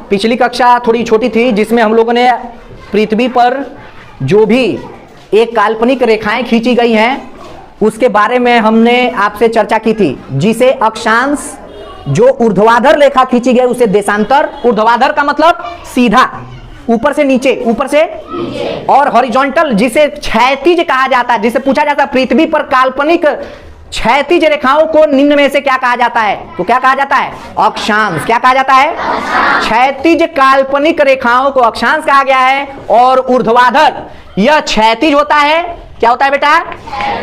पिछली कक्षा थोड़ी छोटी थी जिसमें हम लोगों ने पृथ्वी पर जो भी एक काल्पनिक रेखाएं खींची गई हैं उसके बारे में हमने आपसे चर्चा की थी, जिसे अक्षांश, जो ऊर्ध्वाधर रेखा खींची गई उसे देशांतर, ऊर्ध्वाधर का मतलब सीधा ऊपर से नीचे, ऊपर से, और हॉरिजॉन्टल जिसे क्षैतिज कहा जाता है, जिसे पूछा जाता है पृथ्वी पर काल्पनिक क्षैतिज रेखाओं को निम्न में से क्या कहा जाता है, तो क्या कहा जाता है, अक्षांश। क्या कहा जाता है, क्षैतिज काल्पनिक रेखाओं को अक्षांश कहा गया है। और ऊर्ध्वाधर यह क्षैतिज होता है, क्या होता है बेटा,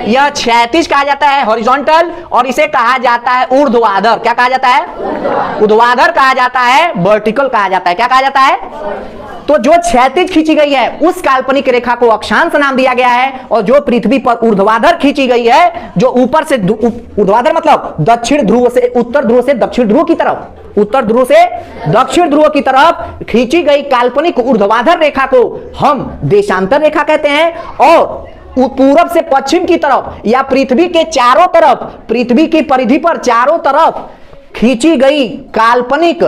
यह क्षैतिज कहा जाता है, हॉरिजॉन्टल, और इसे कहा जाता है ऊर्ध्वाधर। क्या कहा जाता है, ऊर्ध्वाधर कहा जाता है, वर्टिकल कहा जाता है। क्या कहा जाता है, तो जो क्षैतिज खींची गई है उस काल्पनिक रेखा को अक्षांश नाम दिया गया है, और जो पृथ्वी पर ऊर्ध्वाधर खींची गई है, जो ऊपर से, ऊर्ध्वाधर मतलब दक्षिण ध्रुव से, उत्तर ध्रुव से दक्षिण ध्रुव की तरफ, उत्तर ध्रुव से दक्षिण ध्रुव की तरफ खींची गई काल्पनिक ऊर्ध्वाधर रेखा को हम देशांतर रेखा कहते हैं। और पूरब से पश्चिम की तरफ या पृथ्वी के चारों तरफ, पृथ्वी की परिधि पर चारों तरफ खींची गई काल्पनिक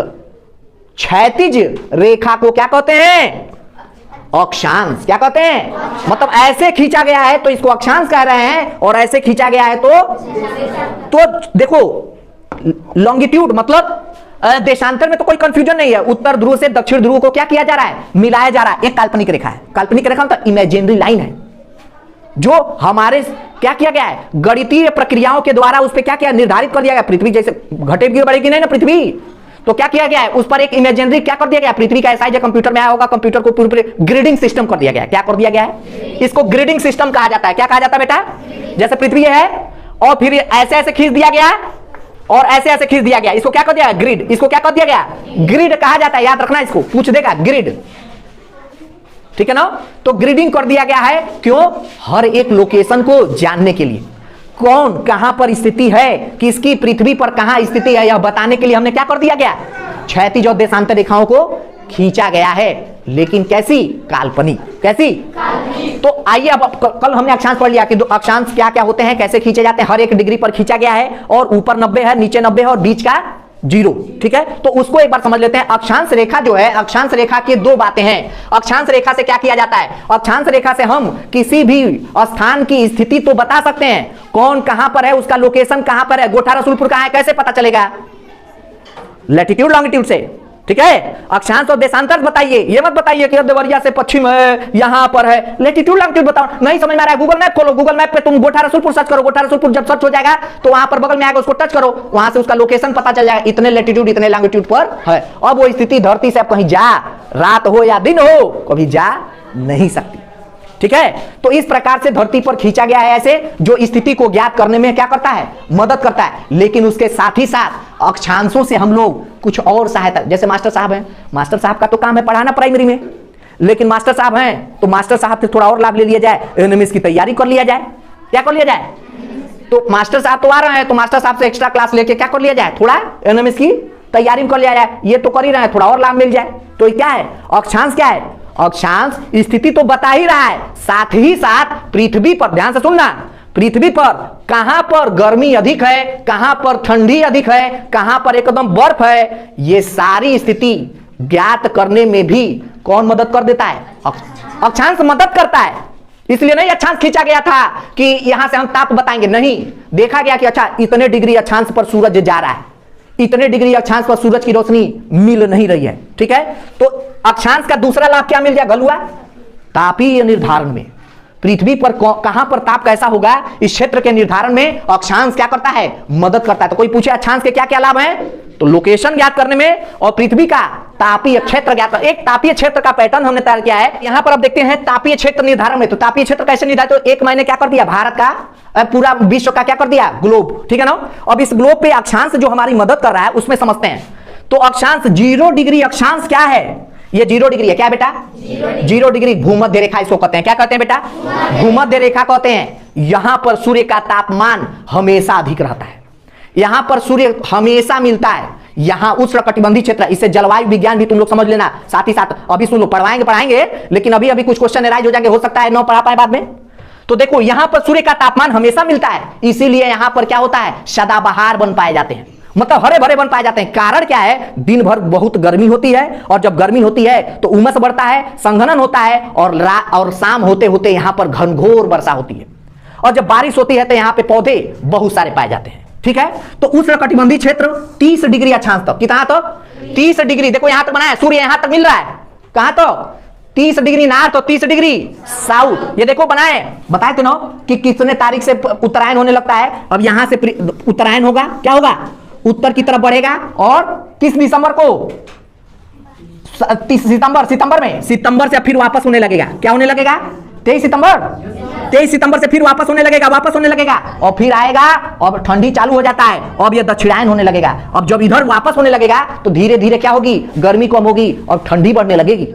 क्षैतिज रेखा को क्या कहते हैं, अक्षांश। क्या कहते हैं, मतलब ऐसे खींचा गया है तो इसको अक्षांश कह रहे हैं, और ऐसे खींचा गया है तो देखो लॉन्गिट्यूड मतलब देशांतर में तो कोई कंफ्यूजन नहीं है। उत्तर ध्रुव से दक्षिण ध्रुव को क्या किया जा रहा है, मिलाया जा रहा है। एक काल्पनिक रेखा है, काल्पनिक रेखा मतलब इमेजिनरी लाइन है, जो हमारे क्या किया गया है, गणितीय प्रक्रियाओं के द्वारा उस पर क्या किया, निर्धारित कर दिया गया। पृथ्वी जैसे घटेगी बढ़ेगी नहीं ना पृथ्वी, तो क्या किया गया है, उस पर एक इमेजिनरी क्या कर दिया गया, पृथ्वी का ऐसा ही जो कंप्यूटर में आया होगा, कंप्यूटर को पूरे ग्रिडिंग सिस्टम कर दिया गया है। क्या कर दिया गया है, इसको ग्रिडिंग सिस्टम कहा जाता है। क्या कहा जाता है बेटा, जैसे पृथ्वी है और फिर ऐसे ऐसे खींच दिया गया और ऐसे ऐसे खींच दिया गया, इसको क्या कर दिया, ग्रिड। इसको क्या कर दिया गया, ग्रिड कहा जाता है। याद रखना, इसको पूछ देगा, ग्रिड, ठीक है ना। तो ग्रिडिंग कर दिया गया है, क्यों, हर एक लोकेशन को जानने के लिए, कौन कहां पर स्थिति है, किसकी पृथ्वी पर कहां स्थिति है, यह बताने के लिए हमने क्या कर दिया गया, क्षैतिज और देशांतर रेखाओं को खींचा गया है। लेकिन कैसी, काल्पनिक। कैसी, तो आइए अब कल हमने अक्षांश पढ़ लिया कि अक्षांश क्या क्या होते हैं, कैसे खींचे जाते हैं। हर एक डिग्री पर खींचा गया है, और ऊपर 90 है, नीचे 90 है, और बीच का 0, ठीक है। तो उसको एक बार समझ लेते हैं। अक्षांश रेखा जो है, अक्षांश रेखा की दो बातें हैं। अक्षांश रेखा से क्या किया जाता है, अक्षांश रेखा से हम किसी भी स्थान की स्थिति तो बता सकते हैं, कौन कहां पर है, उसका लोकेशन कहां पर है, गोठा रसूलपुर कहां है, कैसे पता चलेगा, लैटिट्यूड लॉन्गिट्यूड से, ठीक है। अक्षांश और देशांतर बताइए, ये मत बताइए कि देवरिया से पश्चिम है, यहां पर है, लैटिट्यूड लॉन्गिट्यूड बताओ। नहीं समझ में आ रहा है, गूगल मैप खोलो, गूगल मैप पे तुम गोठा रसूलपुर सर्च करो, गोठा रसूलपुर जब सर्च हो जाएगा तो वहां पर बगल में आएगा, उसको टच करो, वहां से उसका लोकेशन पता चल जाएगा, इतने लैटिट्यूड इतने लॉन्गिट्यूड पर है। अब वो स्थिति धरती से अब कहीं जा, रात हो या दिन हो, कभी जा नहीं सकती, ठीक है। तो इस प्रकार से धरती पर खींचा गया है, ऐसे जो स्थिति को ज्ञात करने में क्या करता है, मदद करता है। लेकिन उसके साथ ही साथ अक्षांशों से हम लोग कुछ और सहायता, जैसे मास्टर साहब हैं, मास्टर साहब का तो काम है पढ़ाना प्राइमरी में, लेकिन मास्टर साहब हैं तो मास्टर साहब से थोड़ा और लाभ ले लिया जाए, एनएमएस की तैयारी कर लिया जाए। क्या कर लिया जाए, तो मास्टर साहब तो आ रहे हैं तो मास्टर साहब से एक्स्ट्रा क्लास लेके क्या कर लिया जाए, थोड़ा एनएमएस की तैयारी कर लिया जाए। ये तो कर ही रहे हैं, थोड़ा और लाभ मिल जाए। तो ये क्या है, अक्षांश क्या है, अक्षांश स्थिति तो बता ही रहा है, साथ ही साथ पृथ्वी पर, ध्यान से सुनना, पृथ्वी पर कहां पर गर्मी अधिक है, कहां पर ठंडी अधिक है, कहां पर एकदम बर्फ है, ये सारी स्थिति ज्ञात करने में भी कौन मदद कर देता है, अक्षांश मदद करता है। इसलिए नहीं अक्षांश खींचा गया था कि यहां से हम ताप बताएंगे, नहीं, देखा गया कि अच्छा इतने डिग्री अक्षांश पर सूरज जा रहा है, इतने डिग्री अक्षांश पर सूरज की रोशनी मिल नहीं रही है, ठीक है। तो अक्षांश का दूसरा लाभ क्या मिल जाएगा, गलुआ, तापीय निर्धारण में, पृथ्वी पर कहां पर ताप कैसा होगा इस क्षेत्र के निर्धारण में अक्षांश क्या करता है, मदद करता है। तो कोई पूछे अक्षांश के क्या क्या लाभ हैं, तो लोकेशन ज्ञात करने में और पृथ्वी का तापीय क्षेत्र ज्ञात कर, एक तापीय क्षेत्र का पैटर्न हमने तैयार किया है। यहां पर अब देखते हैं तापीय क्षेत्र निर्धारण में, तो तापीय क्षेत्र कैसे निर्धारित, तो एक मैंने क्या कर दिया, भारत का, पूरा विश्व का क्या कर दिया, ग्लोब, ठीक है ना। अब इस ग्लोब पे अक्षांश जो हमारी मदद कर रहा है उसमें समझते हैं। तो अक्षांश 0 डिग्री अक्षांश क्या है, ये 0 डिग्री है, क्या बेटा, 0 डिग्री भूमध्य रेखा इसको कहते हैं। क्या कहते हैं बेटा, भूमध्य रेखा कहते हैं। यहां पर सूर्य का तापमान हमेशा अधिक रहता है, यहां पर सूर्य हमेशा मिलता है, यहां उष्णकटिबंधीय क्षेत्र, इससे जलवायु विज्ञान भी तुम लोग समझ लेना। साथ ही साथ अभी सुन लो, पढ़ाएंगे लेकिन अभी कुछ क्वेश्चन एराइज हो जाएंगे, हो सकता है न पढ़ा पाए बाद में। तो देखो यहां पर सूर्य का तापमान हमेशा मिलता है, इसीलिए यहां पर क्या होता है, सदाबहार वन पाए जाते हैं। मतलब हरे भरे वन पाए जाते हैं। कारण क्या है, दिन भर बहुत गर्मी होती है और जब गर्मी होती है तो उमस बढ़ता है, संघनन होता है और शाम होते होते यहां पर घनघोर वर्षा होती है और जब बारिश होती है तो यहां पे पौधे बहुत सारे पाए जाते हैं। ठीक है, तो उष्णकटिबंधीय क्षेत्र 30 डिग्री अक्षांश तक, कितना तक 30 डिग्री, देखो यहां तक बनाया, सूर्य यहां तक मिल रहा है, कहां तक 30 डिग्री नॉर्थ और 30 डिग्री साउथ। ये देखो बनाए, बताए थे ना कि कितने तारीख से उत्तरायण होने लगता है। अब यहां से उत्तरायण होगा, क्या होगा, उत्तर की तरफ बढ़ेगा और किस दिसंबर को, 30 सितंबर से फिर वापस होने लगेगा, क्या होने लगेगा, 23 सितंबर से फिर वापस होने लगेगा और फिर आएगा, अब ठंडी चालू हो जाता है, अब ये दक्षिणायन होने लगेगा। अब जब इधर वापस होने लगेगा तो धीरे धीरे क्या होगी, गर्मी कम होगी और ठंडी बढ़ने लगेगी।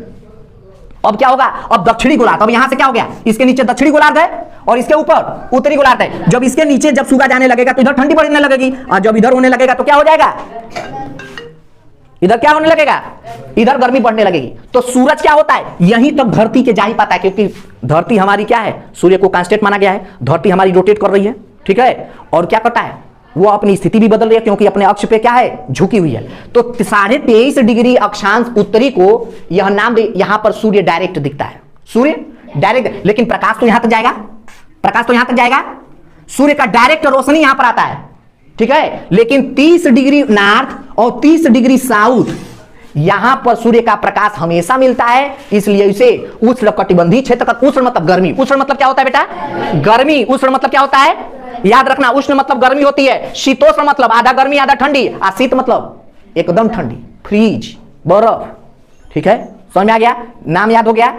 अब क्या होगा, अब दक्षिणी गोलार्ध, अब यहां से क्या हो गया, इसके नीचे दक्षिणी गोलार्ध है और इसके ऊपर उत्तरी गोलार्ध है। जब इसके नीचे जब सूखा जाने लगेगा तो इधर ठंडी बढ़ने लगेगी और जब इधर होने लगेगा तो क्या हो जाएगा, इधर क्या होने लगेगा, इधर गर्मी बढ़ने लगेगी। तो सूरज क्या होता है, यहीं तक धरती के जा ही पाता है, क्योंकि धरती हमारी क्या है, सूर्य को कांस्टेंट माना गया है, धरती हमारी रोटेट कर रही है। ठीक है, और क्या करता है, वो अपनी स्थिति भी बदल रही है क्योंकि अपने अक्ष पे क्या है, झुकी हुई है। तो 23.5 डिग्री अक्षांश उत्तरी को यह नाम दे, यहां पर सूर्य डायरेक्ट दिखता है, सूर्य डायरेक्ट, लेकिन प्रकाश तो यहां तक जाएगा, सूर्य का डायरेक्ट रोशनी यहां पर आता है। ठीक है, लेकिन 30 डिग्री नॉर्थ और 30 डिग्री साउथ यहां पर सूर्य का प्रकाश हमेशा मिलता है, इसलिए इसे उष्णकटिबंधीय क्षेत्र का, उष्ण मतलब गर्मी, उष्ण मतलब क्या होता है बेटा, गर्मी, उष्ण मतलब क्या होता है, याद रखना, उष्ण मतलब गर्मी होती है, शीतोष्ण मतलब आधा गर्मी आधा ठंडी, और शीत मतलब एकदम ठंडी, फ्रीज, बर्फ। ठीक है, समझ में आ गया, नाम याद हो गया।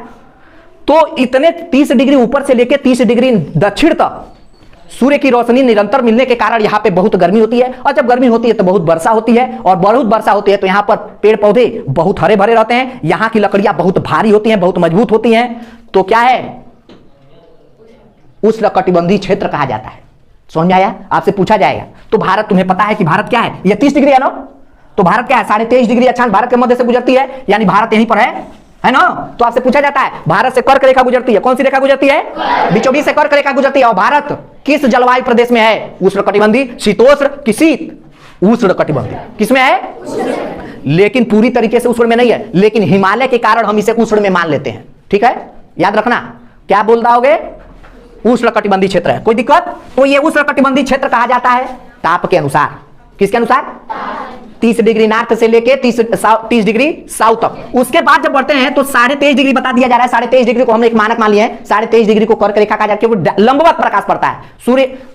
तो इतने 30 डिग्री ऊपर से लेकर 30 डिग्री दक्षिण तक सूर्य की रोशनी निरंतर मिलने के कारण यहां पे बहुत गर्मी होती है और जब गर्मी होती है तो बहुत वर्षा होती है और बहुत वर्षा होती है तो यहां पर पेड़ पौधे बहुत हरे भरे रहते हैं, यहां की लकड़ियां बहुत भारी होती हैं, बहुत मजबूत होती हैं। तो क्या है, उष्णकटिबंधीय क्षेत्र कहा जाता है। समझ आया, आपसे पूछा जाएगा। तो भारत, तुम्हें पता है कि भारत क्या है, ये 30 डिग्री है ना, तो भारत क्या है, 23.5 डिग्री अक्षांश भारत के मध्य से गुजरती है, यानी भारत यहीं पर है ना। तो आपसे पूछा जाता है, भारत से कर्क रेखा गुजरती है, कौन सी रेखा गुजरती है, बीचों बीच से कर्क रेखा गुजरती है। और भारत किस जलवायु प्रदेश में है, उष्णकटिबंधीय, शीतोष्ण की शीत, उष्णकटिबंधीय, किसमें है, लेकिन पूरी तरीके से उष्ण में नहीं है, लेकिन हिमालय के कारण हम इसे उष्ण में मान लेते हैं। ठीक है, याद रखना, क्या बोल रहा होगे, उष्णकटिबंधीय क्षेत्र है, कोई दिक्कत। तो ये उष्णकटिबंधीय क्षेत्र कहा जाता है ताप के अनुसार, किसके अनुसार, 30 डिग्री नॉर्थ से लेके 30 डिग्री साउथ तक। उसके बाद जब बढ़ते हैं तो 23.5 डिग्री बता दिया जा रहा है, 23.5 डिग्री को हमने एक मानक मान लिया है, 23.5 डिग्री को कर्क रेखा कहा जाता है, क्योंकि लंबवत प्रकाश पड़ता है,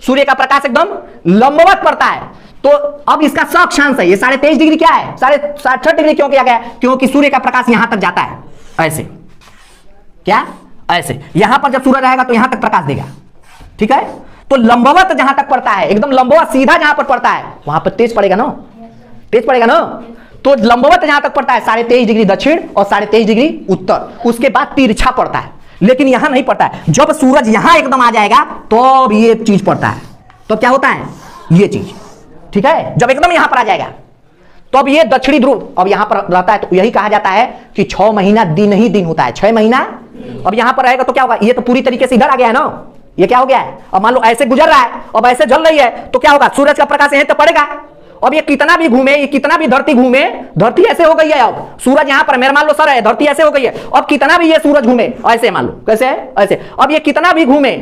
सूर्य का प्रकाश एकदम लंबवत पड़ता है। तो अब इसका अक्षांश है, ये 23.5 डिग्री क्या है, 66 डिग्री क्यों किया गया, क्योंकि सूर्य का प्रकाश यहां तक जाता है, ऐसे, क्या ऐसे, यहां पर जब सूरज रहेगा तो यहां तक प्रकाश देगा। ठीक है, तो लंबवत जहां तक पड़ता है, एकदम लंबवत सीधा जहां पर पड़ता है वहां पर तेज पड़ेगा ना, तेज पड़ेगा ना। तो लंबवत जहां तक पड़ता है 23.5 डिग्री दक्षिण और 23.5 डिग्री उत्तर, उसके बाद तिरछा पड़ता है, लेकिन यहां नहीं पड़ता है। जब सूरज यहां एकदम आ जाएगा तो ये चीज पड़ता है, तो क्या होता है, ये चीज। ठीक है, जब एकदम यहां पर आ जाएगा तो अब ये दक्षिणी ध्रुव अब यहां पर रहता है, तो यही कहा जाता है कि 6 महीना दिन ही दिन होता है, 6 महीना। अब यहां पर रहेगा तो क्या होगा, ये तो पूरी तरीके से इधर आ गया है ना, ये क्या हो गया है, अब मान लो ऐसे गुजर रहा है, अब ऐसे जल रही है, तो क्या होगा, सूरज का प्रकाश यहीं तो पड़ेगा। अब ये कितना भी घूमे, ये कितना भी धरती घूमे, धरती ऐसे हो गई है, अब सूरज यहां पर, मेरे मान लो सर है, धरती ऐसे हो गई है, अब कितना भी ये सूरज घूमे, ऐसे मान लो, कैसे है, ऐसे, अब ये कितना भी घूमे,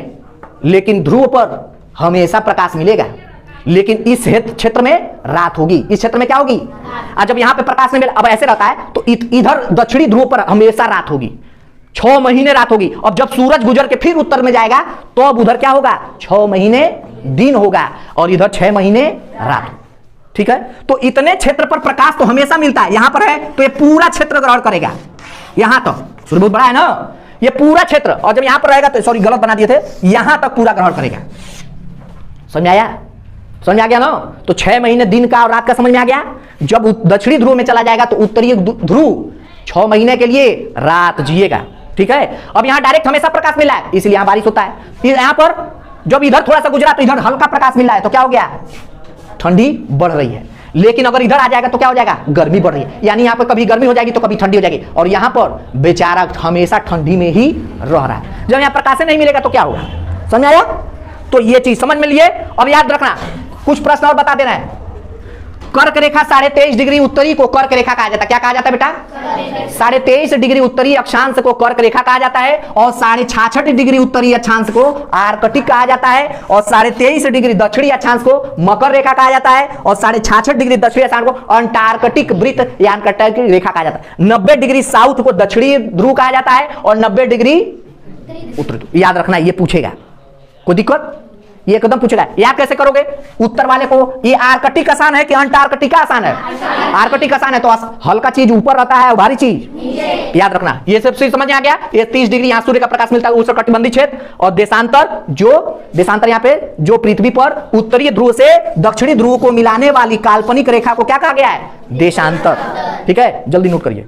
लेकिन ध्रुव पर हमेशा प्रकाश मिलेगा, लेकिन इस क्षेत्र में रात होगी, इस क्षेत्र में क्या होगी, और जब यहां पे प्रकाश नहीं मिला, अब ऐसे रहता है, तो इधर दक्षिणी ध्रुव पर हमेशा रात होगी, 6 महीने रात होगी। अब जब सूरज गुजर के फिर उत्तर में जाएगा तो अब उधर क्या होगा, 6 महीने दिन होगा और इधर 6 महीने रात। ठीक है, तो इतने क्षेत्र पर प्रकाश तो हमेशा मिलता है, यहां पर है तो ये पूरा क्षेत्र ग्रहण करेगा, यहां तक, सूर्य बहुत बड़ा है ना, ये पूरा क्षेत्र, और जब यहां पर रहेगा तो, सॉरी गलत बना दिए थे, यहां तक पूरा ग्रहण करेगा। समझ में आया, समझ में आ गया ना। तो 6 महीने दिन का और रात का समझ में आ गया। जब दक्षिणी ध्रुव में चला जाएगा तो उत्तरी ध्रुव 6 महीने के लिए रात जिएगा। ठीक है, अब यहां डायरेक्ट हमेशा प्रकाश मिला है, इसलिए यहां बारिश होता है। यहां पर जब इधर थोड़ा सा गुजरा तो इधर हल्का प्रकाश मिल रहा है, तो क्या हो गया, ठंडी बढ़ रही है। लेकिन अगर इधर आ जाएगा तो क्या हो जाएगा, गर्मी बढ़ रही है, यानी यहां पर कभी गर्मी हो जाएगी तो कभी ठंडी हो जाएगी, और यहां पर बेचारा हमेशा ठंडी में ही रह रहा है। जब यहां प्रकाश नहीं मिलेगा तो क्या होगा, समझ आया। तो ये चीज समझ में लिए। अब याद रखना, कुछ प्रश्न और बता देना है। कर्क रेखा 23.5 डिग्री उत्तरी को कर्क रेखा कहा जाता है। क्या कहा जाता है बेटा? 23.5 डिग्री उत्तरी अक्षांश को कर्क रेखा कहा जाता है और 66.5 डिग्री उत्तरी अक्षांश को आर्कटिक कहा जाता है और 23.5 डिग्री दक्षिणी अक्षांश को मकर रेखा कहा जाता है और 66.5 डिग्री दक्षिणी अक्षांश को अंटार्कटिक वृत्त या अंटार्कटिक रेखा कहा जाता है। 90 डिग्री साउथ को दक्षिणी ध्रुव कहा जाता है और 90 डिग्री उत्तरी ध्रुव। याद रखना, ये पूछेगा, कोई दिक्कत? ये एकदम पूछेगा। याद कैसे करोगे? उत्तर वाले को ये आर्कटिक आसान है कि अंटार्कटिका आसान है? आर्कटिक आसान है, तो हल्का चीज ऊपर रहता है, भारी चीज याद रखना। ये सब चीज समझ में आ गया। ये 30 डिग्री यहां सूर्य का प्रकाश मिलता है उष्णकटिबंधीय क्षेत्र, और देशांतर यहाँ पे जो पृथ्वी पर उत्तरी ध्रुव से दक्षिणी ध्रुव को मिलाने वाली काल्पनिक रेखा को क्या कहा गया है? देशांतर। ठीक है, जल्दी नोट करिए।